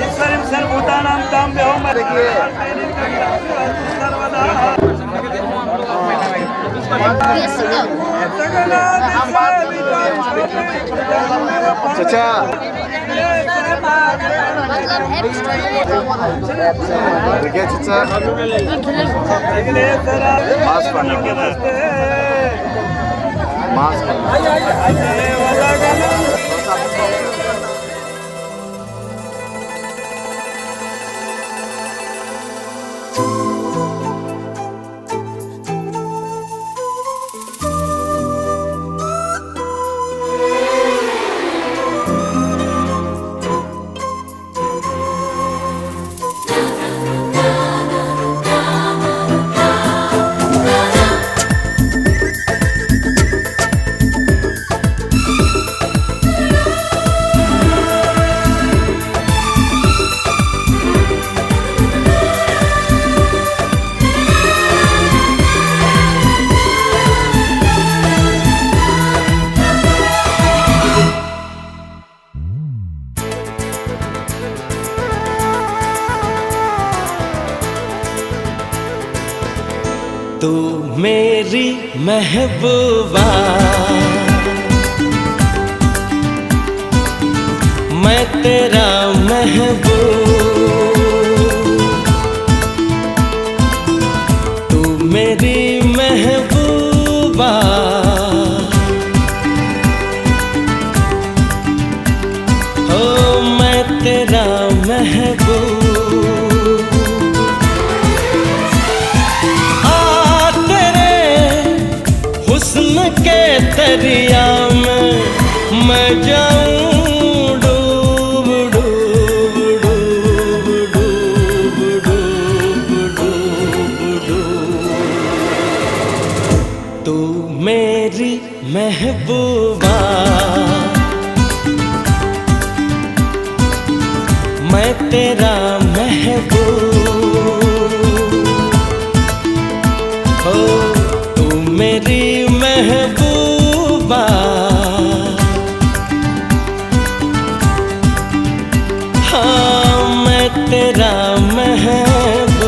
ईश्वरीं सर्वभूतानां तां व्यहोम चाचा देखिए चाचा मास्क पहना मास्क तू मेरी महबूबा, मैं तेरा महबूब, तू मेरी महबूबा, हो मैं तेरा महबूब। हुस्न के दरिया में मैं जाऊं डूब डूब डूब डूब डूब डूब डूब। तू मेरी महबूबा, मैं तेरा महबूब, हो तू मेरी महबूबा, हाँ मैं तेरा महबूब।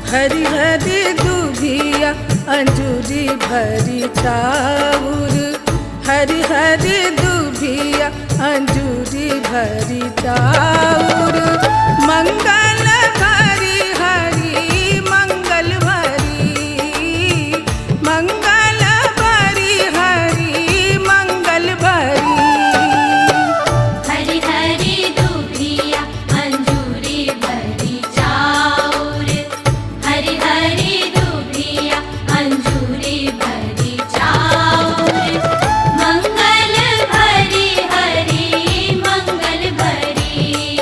हरी हरी दूधिया अंजूरी भरी चाउर, हरी हरी दूधिया अंजूरी भरी चाउर, मंगल भरी हरी मंगल भरी, मंगल भरी हरी मंगल भरी। हरी हरी दूधिया अंजूरी भरी चाउर, हरी हरी दूधिया अंजूरी भरी चाउर, मंगल भरी हरी मंगल भरी।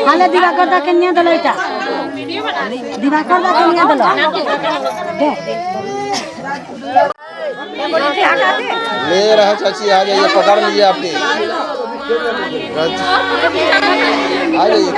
हाले दिवाकर दा कन्या दलो इटा दिवाकर दा कन्या दलो ले रहा चाची, आ जाइए, पकड़ लीजिए आपकी, आ जाइए।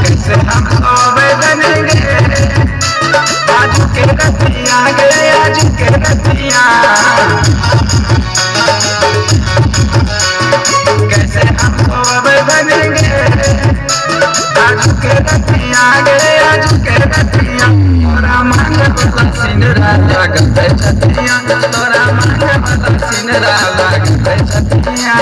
कैसे हम सोवे बनेंगे आज के रतिया गए आज के रतिया कैसे हम सोवे बनेंगे आज के रतिया गए आज के रतिया तोरा मांग वाला सिंदूरा लगते छतिया तोरा मांग वाला सिंदूरा लगते छतिया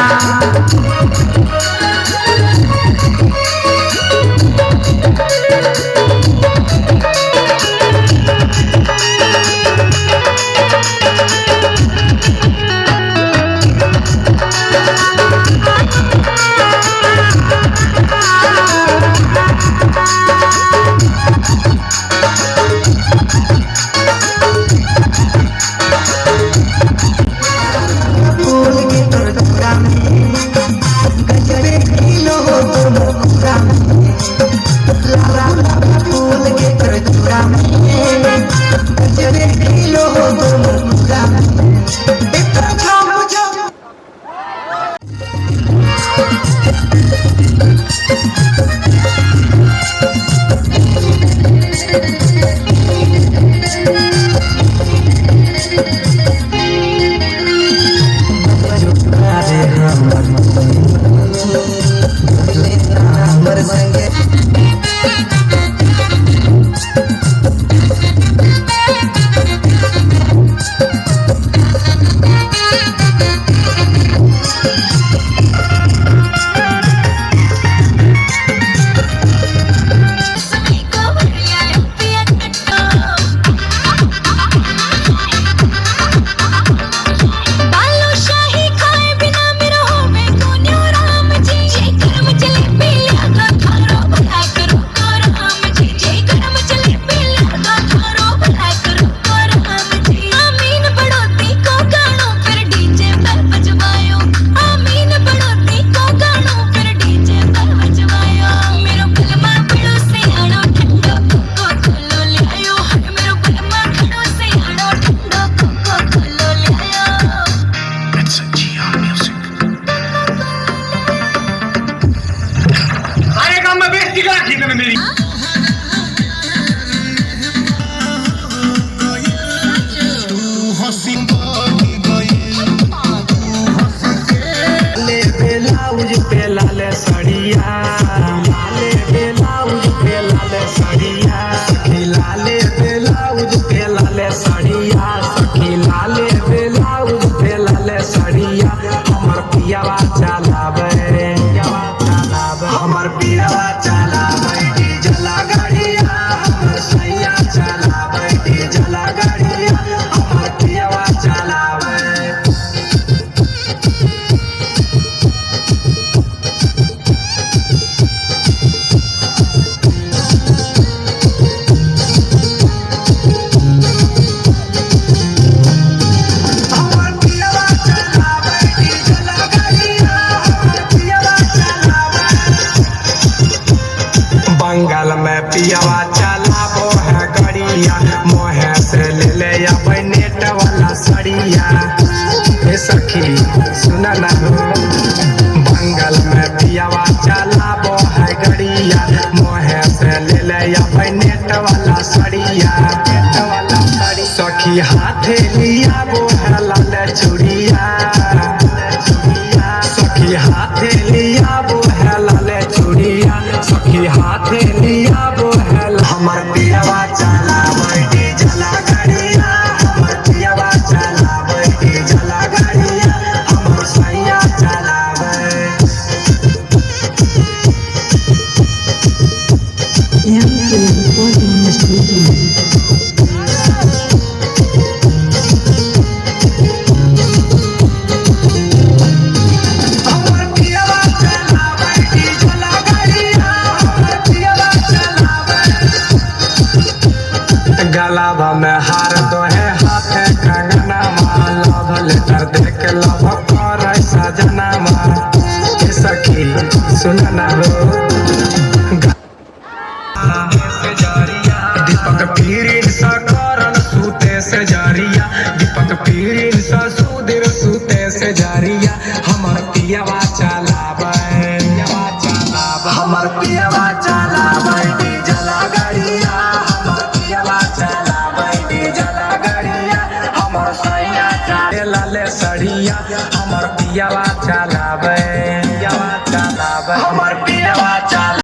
बंगाल में पियावा चलाबो है गड़िया मोहे से ले ले अबै नेट वाला सड़िया हे सखी सुना ना हो बंगाल में पियावा चलाबो है गड़िया मोहे से ले ले अबै नेट वाला सड़िया सखी हाथे लिया वो है लाल चूड़िया सखी हाथे लिया वो है लाल चूड़िया सखी हाथे लिया वो है हमर पियावा चला बैठी जला गाड़िया हमर पियावा चला बैठी जला गाड़िया हमर सैया चलावे गलाबा में हार दो है हाथे कंगना माला भले कर देख लव कर सजना माँ सखी सुनना हो दीपक पीरिन सा करन सूते से जारिया दीपक पीरिन सा सुधीर सूते से जारिया हमर पियावा चलावे हमर पियवा चलावे डीजल गाड़िया हमर पियवा चलावे डीजल गाड़िया हमर सैया चले लाले सड़िया हमर पियवा चलावे हमर पियवा चलावे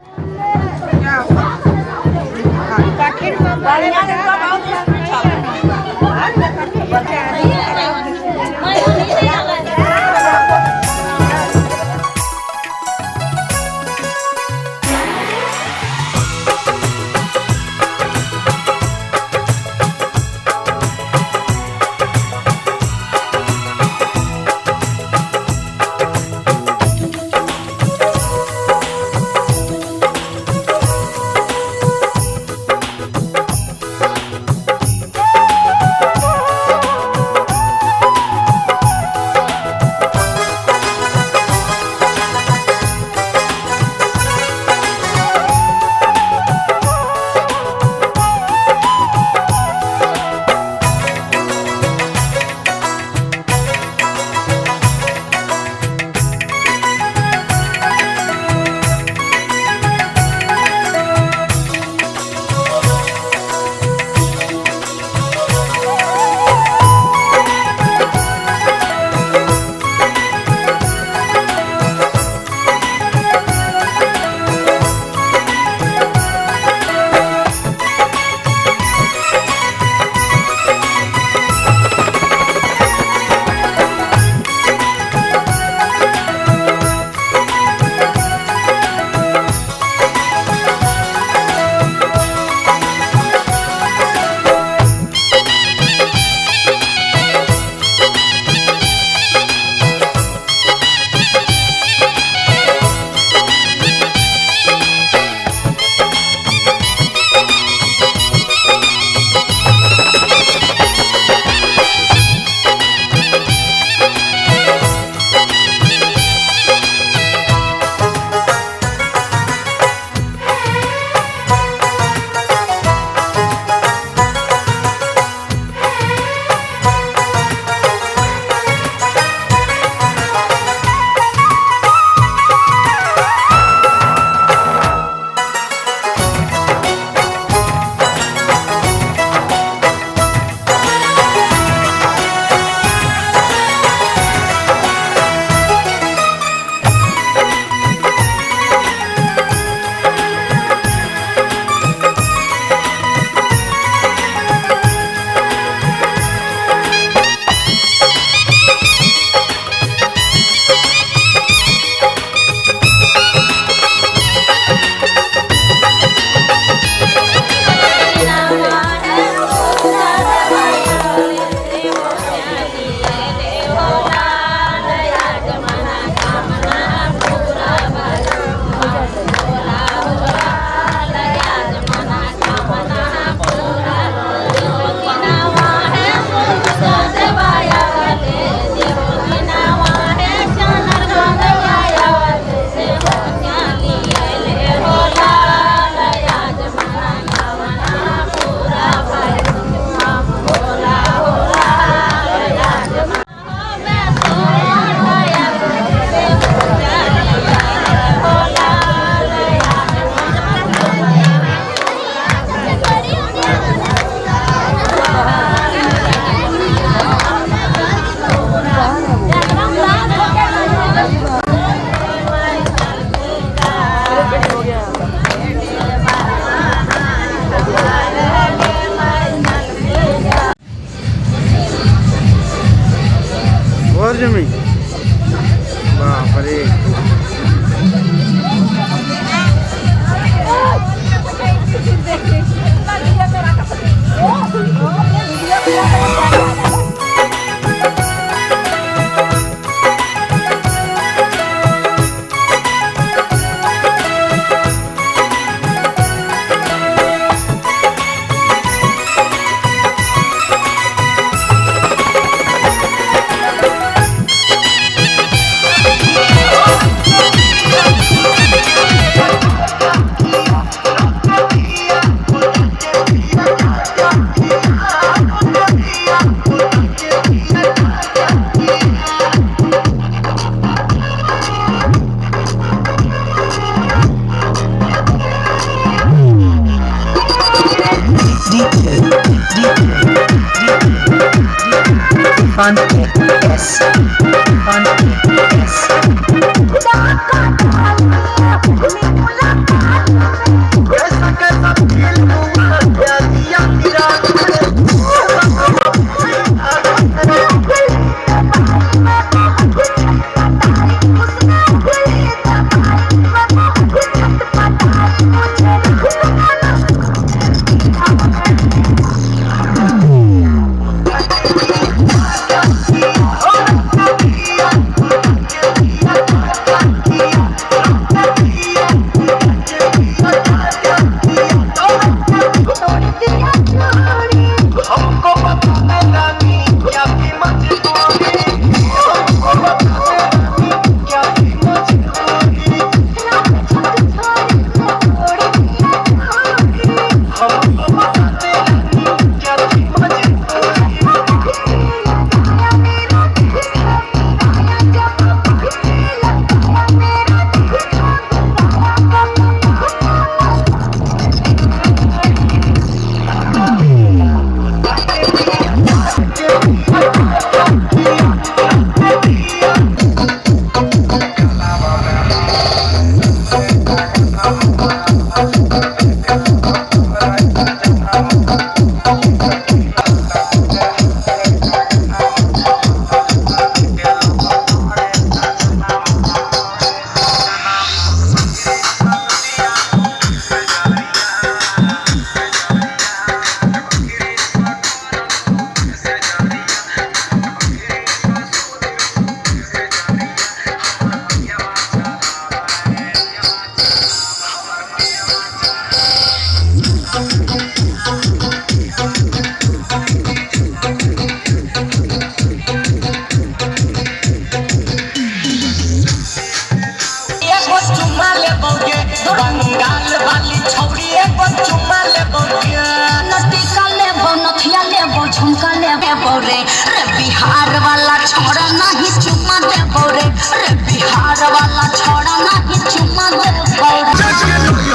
बिहार वाला छोड़ा नहीं चुम्मा दे बोरे, रे बिहार वाला छोड़ा नहीं चुम्मा दे बोरे।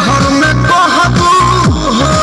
हर में कहबू हो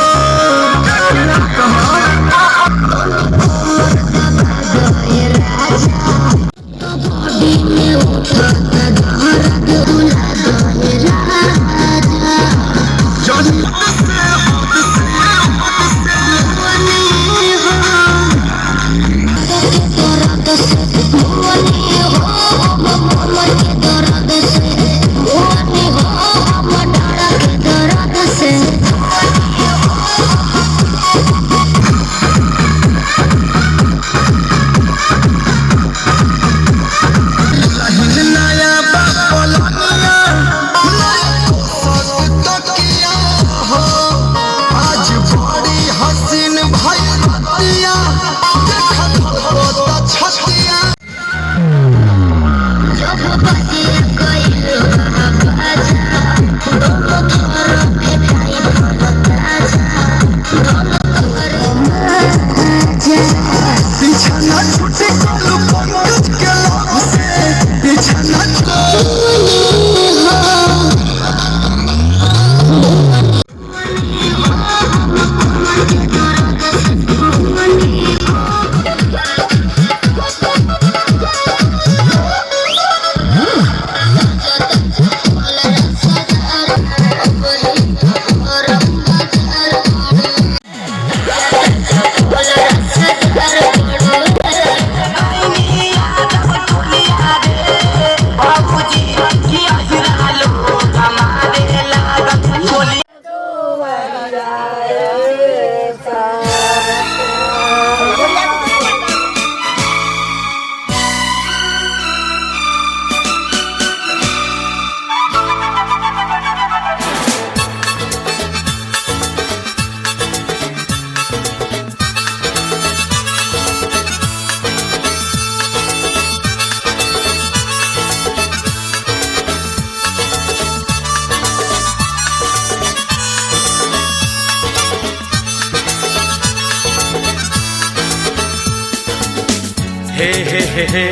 हे हे हे हे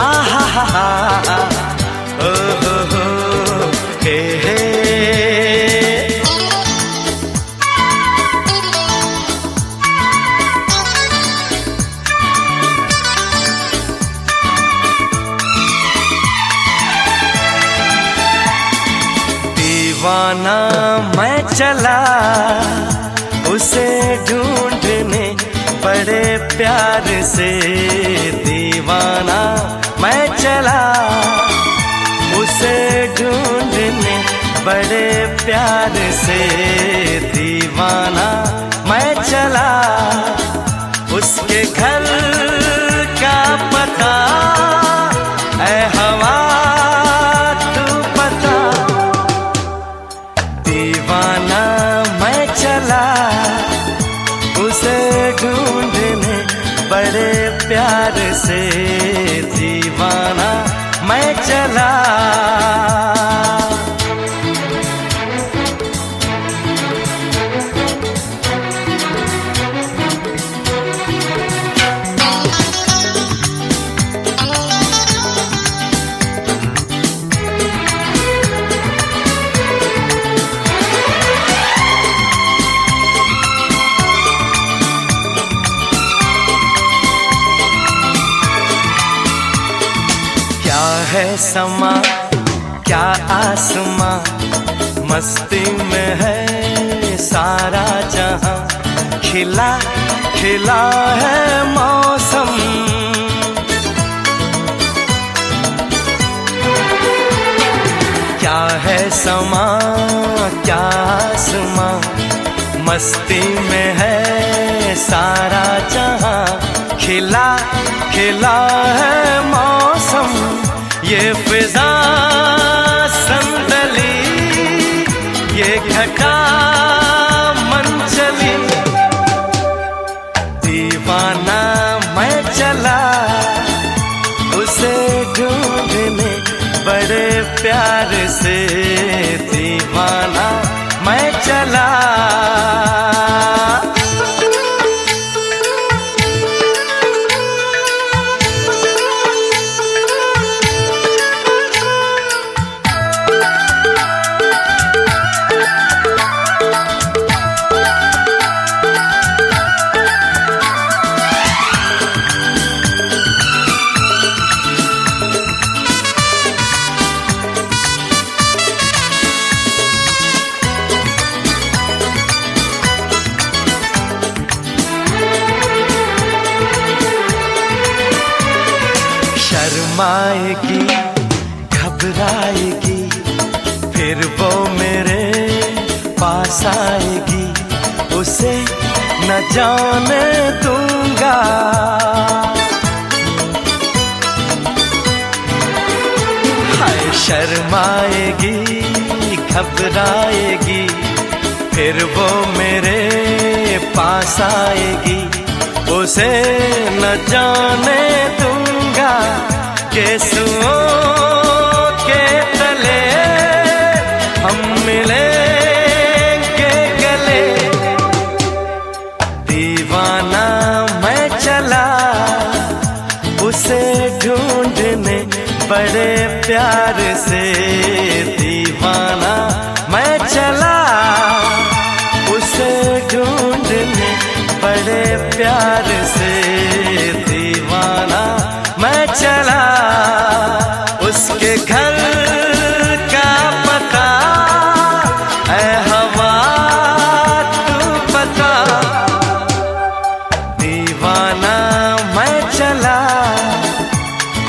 आहा हा हा ओ हो हो हे हे दीवाना मैं चला उसे ढूंढने बड़े प्यार से। दीवाना मैं चला उसे ढूंढने बड़े प्यार से। दीवाना मैं चला उसके घर का पता ऐ हवा तू पता। दीवाना मैं चला उसे ढूंढने बड़े प्यार से। दीवाना मैं चला। है समा क्या आसमां, मस्ती में है सारा जहां। खिला खिला है मौसम, क्या है समा क्या आसमां, मस्ती में है सारा जहां। खिला खिला है मौसम, ये फिजा संदली, ये घटा मन चली। दीवाना मैं चला उसे ढूंढने बड़े प्यार से। दीवाना मैं चला। शर्माएगी घबराएगी, फिर वो मेरे पास आएगी। उसे न जाने दूंगा, हाय शर्माएगी घबराएगी, फिर वो मेरे पास आएगी। उसे न जाने दूंगा केसुओं के तले हम मिलेंगे गले। दीवाना मैं चला उसे ढूंढने बड़े प्यार से। दीवाना मैं चला उसे ढूंढने बड़े प्यार से। दीवाना मैं चला उसके घर का पता ऐ हवा तू पता। दीवाना मैं चला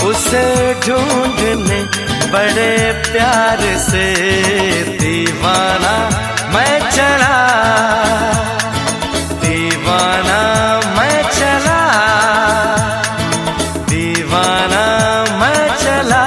उसे ढूंढने बड़े प्यार से। दीवाना मैं चला, दीवाना मैं चला, दीवाना मैं चला।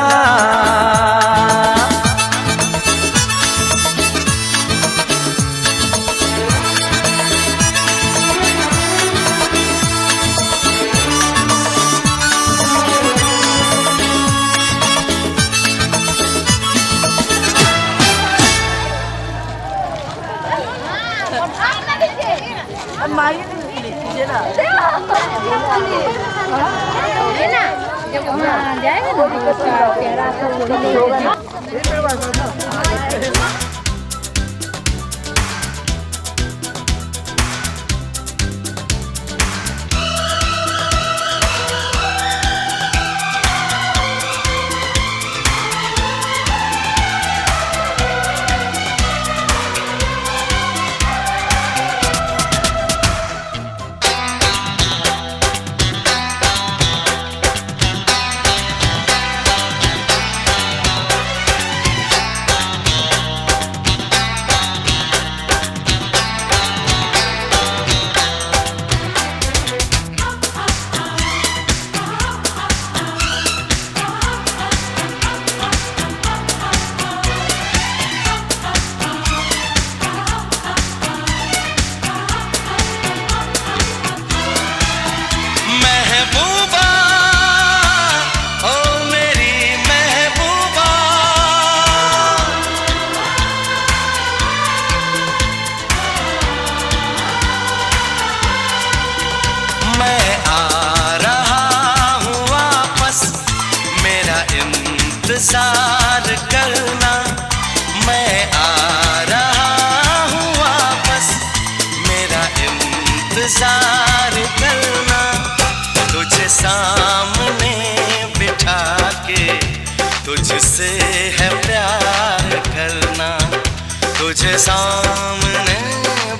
तुझे सामने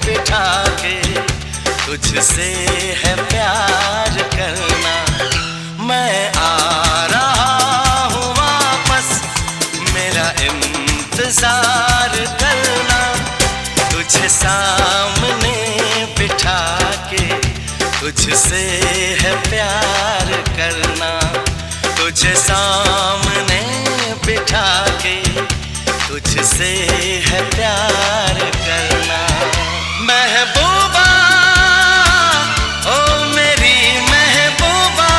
बिठा के तुझसे है प्यार करना। मैं आ रहा हूँ वापस, मेरा इंतजार करना। तुझे सामने बिठा के तुझसे है प्यार करना। तुझे सामने बिठा के तुझसे है प्यार करना। महबूबा ओ मेरी महबूबा,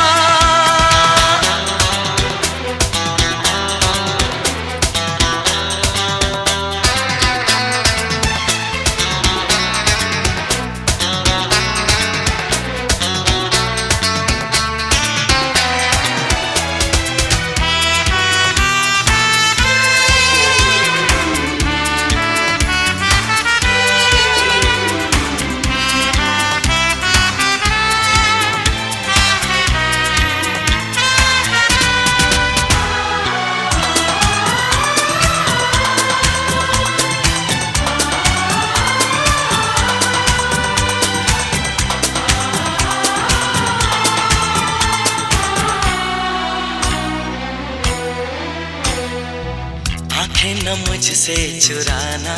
आंखें न मुझसे चुराना,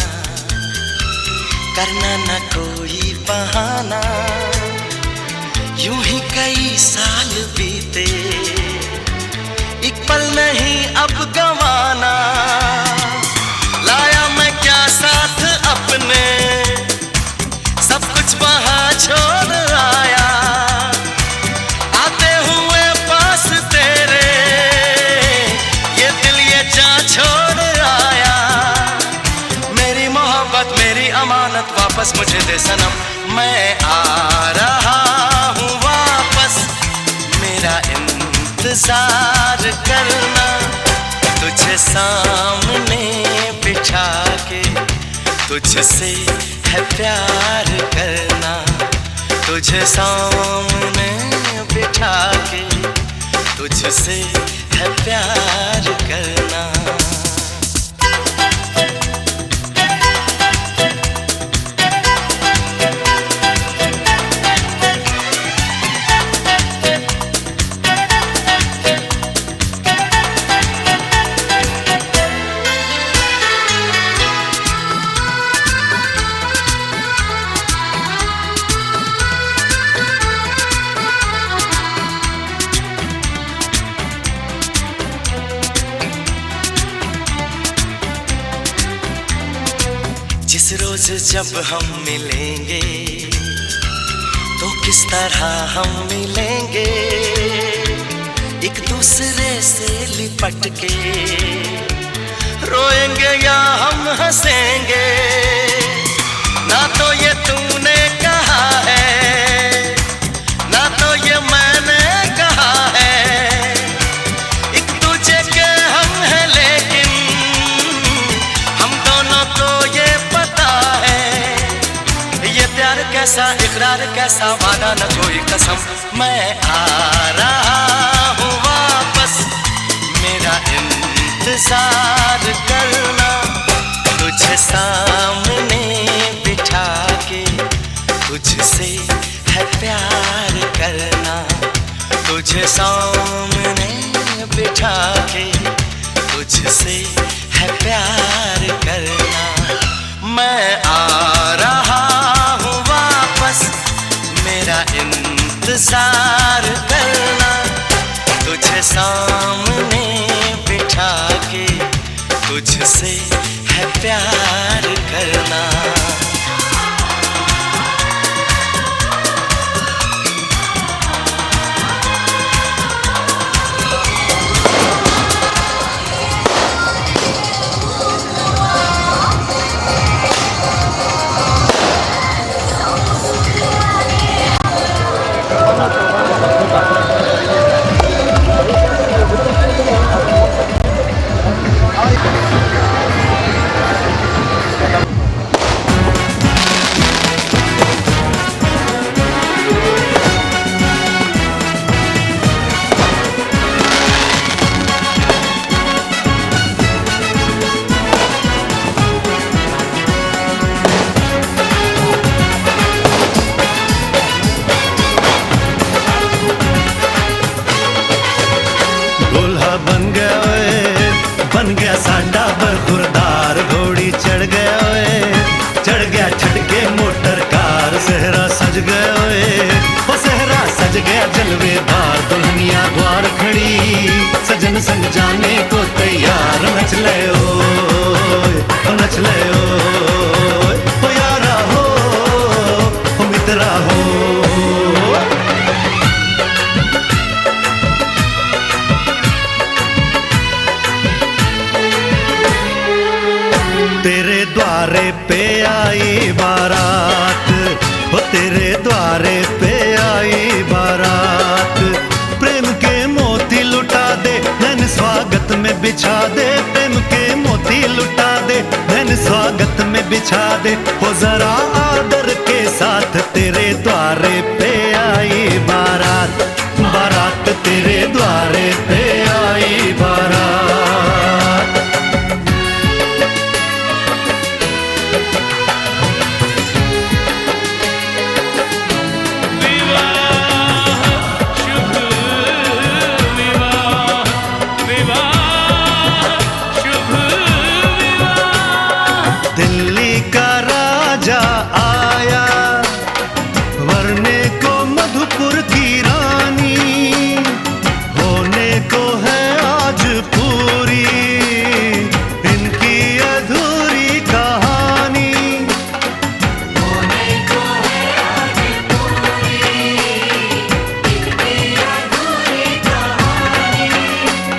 करना न कोई बहाना। यूं ही कई साल बीते, एक पल नहीं अब गंवाना। लाया मैं क्या साथ अपने, सब कुछ वहां छोड़ आया। आते हुए पास तेरे, ये दिल ये जान छोड़ आया। मेरी मोहब्बत मेरी अमानत वापस मुझे दे सनम। मैं आ रहा हूँ वापस, मेरा इंतजार करना। तुझे सामने बिठा के तुझसे है प्यार करना। तुझे सामने बिठा के तुझसे है प्यार करना। जिस रोज जब हम मिलेंगे तो किस तरह हम मिलेंगे, एक दूसरे से लिपट के रोएंगे या हम हंसेंगे। ना तो ये तूने कहा है, ना तो ये मैंने कहा है। एक दूजे के हम हैं लेकिन हम दोनों को ये पता है। ये प्यार कैसा, इकरार कैसा, वादा न कोई कसम। मैं आ रहा हूँ वापस, मेरा इंतजार करना। तुझे सामने बिठा के तुझसे है प्यार करना। तुझे सामने बिठा के तुझसे है प्यार करना। मैं आ रहा हूँ वापस, मेरा इंतजार करना। तुझे सामने बिठा के तुझसे है प्यार करना। तेरे द्वारे पे आई बारात, वो तेरे द्वारे पे आई बारात। प्रेम के मोती लुटा दे, धन स्वागत में बिछा दे। प्रेम के मोती लुटा दे, धन स्वागत में बिछा दे। वो जरा आदर के साथ तेरे द्वारे पे आई बारात, बारात तेरे द्वारे पे आई बारात। दिल्ली का राजा आया, वरने को मधुपुर की रानी। होने को है आज पूरी इनकी अधूरी कहानी। होने को है आज पूरी इनकी अधूरी कहानी।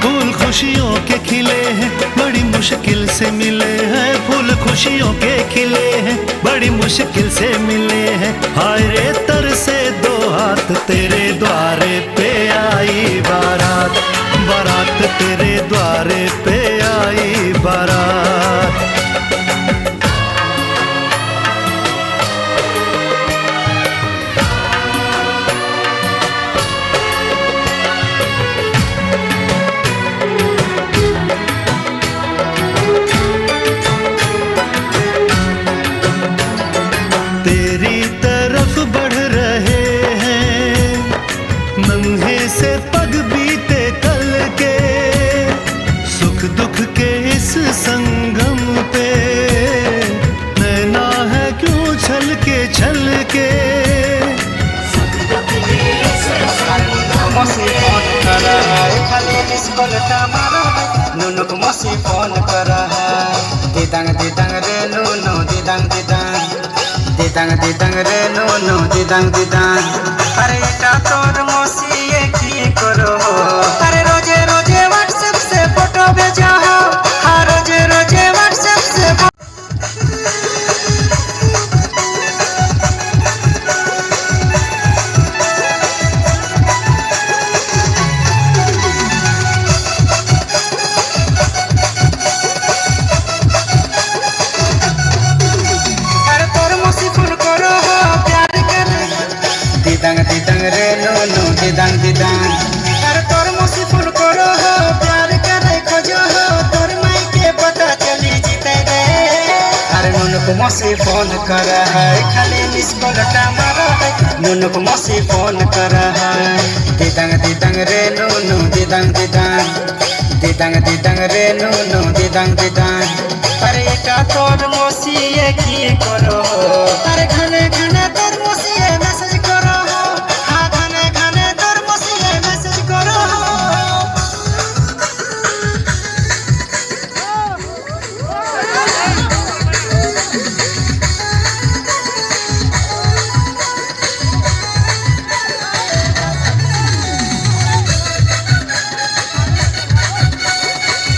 फूल खुशियों के खिले हैं, बड़ी मुश्किल से मिले हैं। फूल खुशियों के खिले हैं, बड़ी मुश्किल से मिले हैं। हाय रे तर से दो हाथ तेरे द्वारे पे आई बारात, बारात तेरे द्वारे पे आई बारात। तेरी तरफ बढ़ रहे हैं नन्हे से पग बीते कल के। सुख दुख के इस संगम पे नैना है क्यों छल के छल के। मसी फोन कर है खाली मिसकॉल मारा है। नुनु को मसी फोन कर है। दिदांग दिदांग रे नुनु दिदांग दिदांग, दिदांग दिदांग रे नुनु दिदांग दिदांग। अरे এটা তোর মসি কি করো? अरे रोजे रोजे व्हाट्सएप से फोटो भेजा हो। हाँ रोजे रोजे व्हाट्सएप से दिदांग दिदांग रे नुनु दिदांग दिदांग। अरे तोर मौसी फोन करो हो, प्यार करे खोजो हो। तोर माई के पता चली जीते गए। अरे नुनु को मौसी फोन कर है खाली मिस कॉल मारा है। नुनु को मौसी फोन कर है। दिदांग दिदांग रे नुनु दिदांग दिदांग, दिदांग दिदांग रे नुनु दिदांग दिदांग। अरे এটা তোর মৌসি কি করো? अरे घने घने तोर मौसी मैसेज करो। हाँ घने घने तोर मौसी मैसेज करो।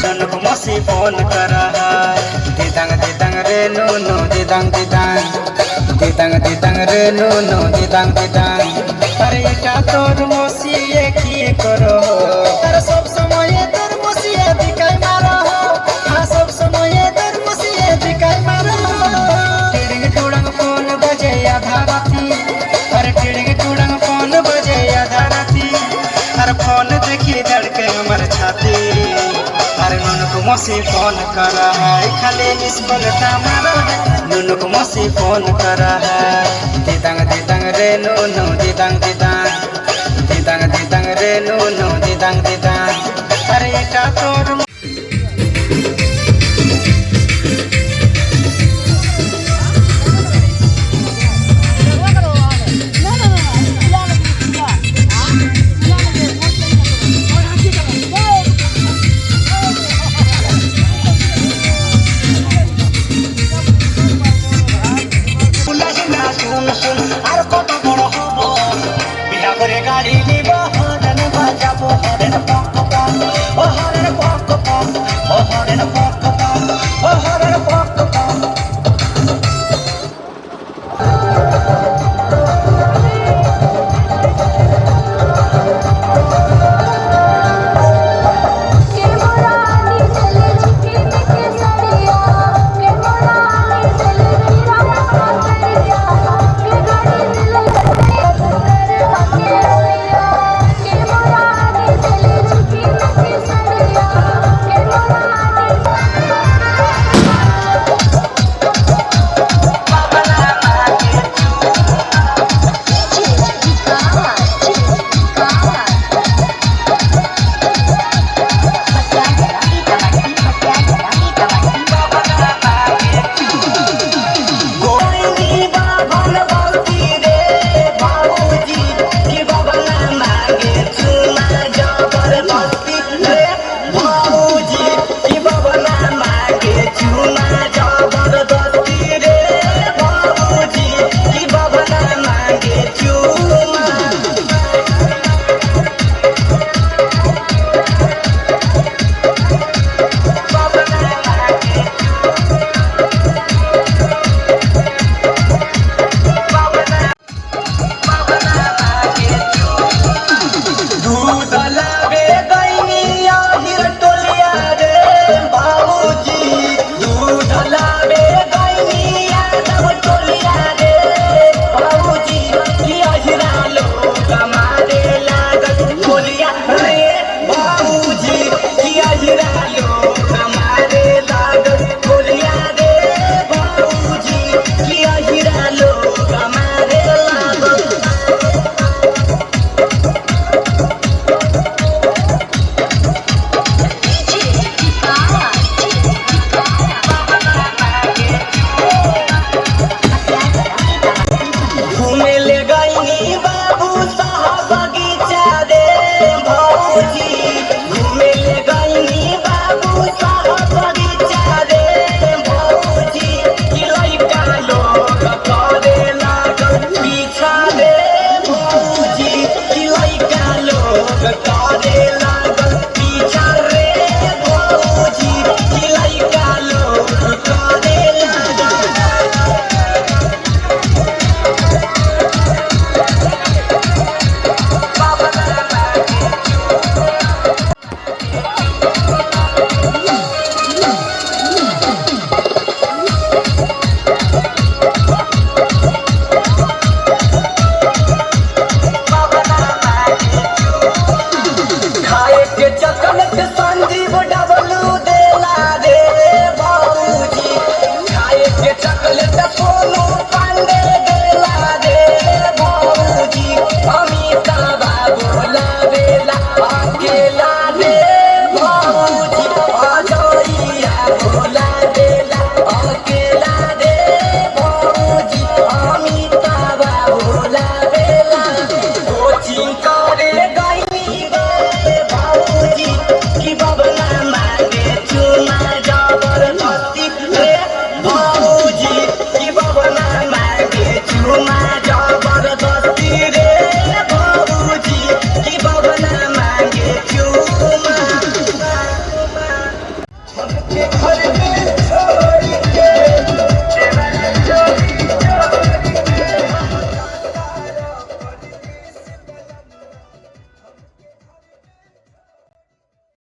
नुनु को मौसी फोन कर है। दिदांग दिदांग रे नुनु दिदांग दिदांग, दिदांग दिदांग रे नुनु दिदांग दिदांग। अरे এটা তোর মৌসি কি করো? अरे सब समय তোর মৌসি দিকাই মারো। हाँ सब समय তোর মৌসি দিকাই मारो। टिड़िंग टुड़ंग फोन बजे आधा राती। अरे टिड़िंग टुड़ंग फोन बजे आधा राती। अरे फोन देखी धड़के हमर छाती। अरे नुनु को मौसी फोन कर है खाली मिस कॉल मारा है। नुनु को मौसी फोन कर है। दिदांग दिदांग रे नुनु दिदांग दिदांग, दिदांग दिदांग रे नुनु दिदांग दिदांग। अरे এটা তোর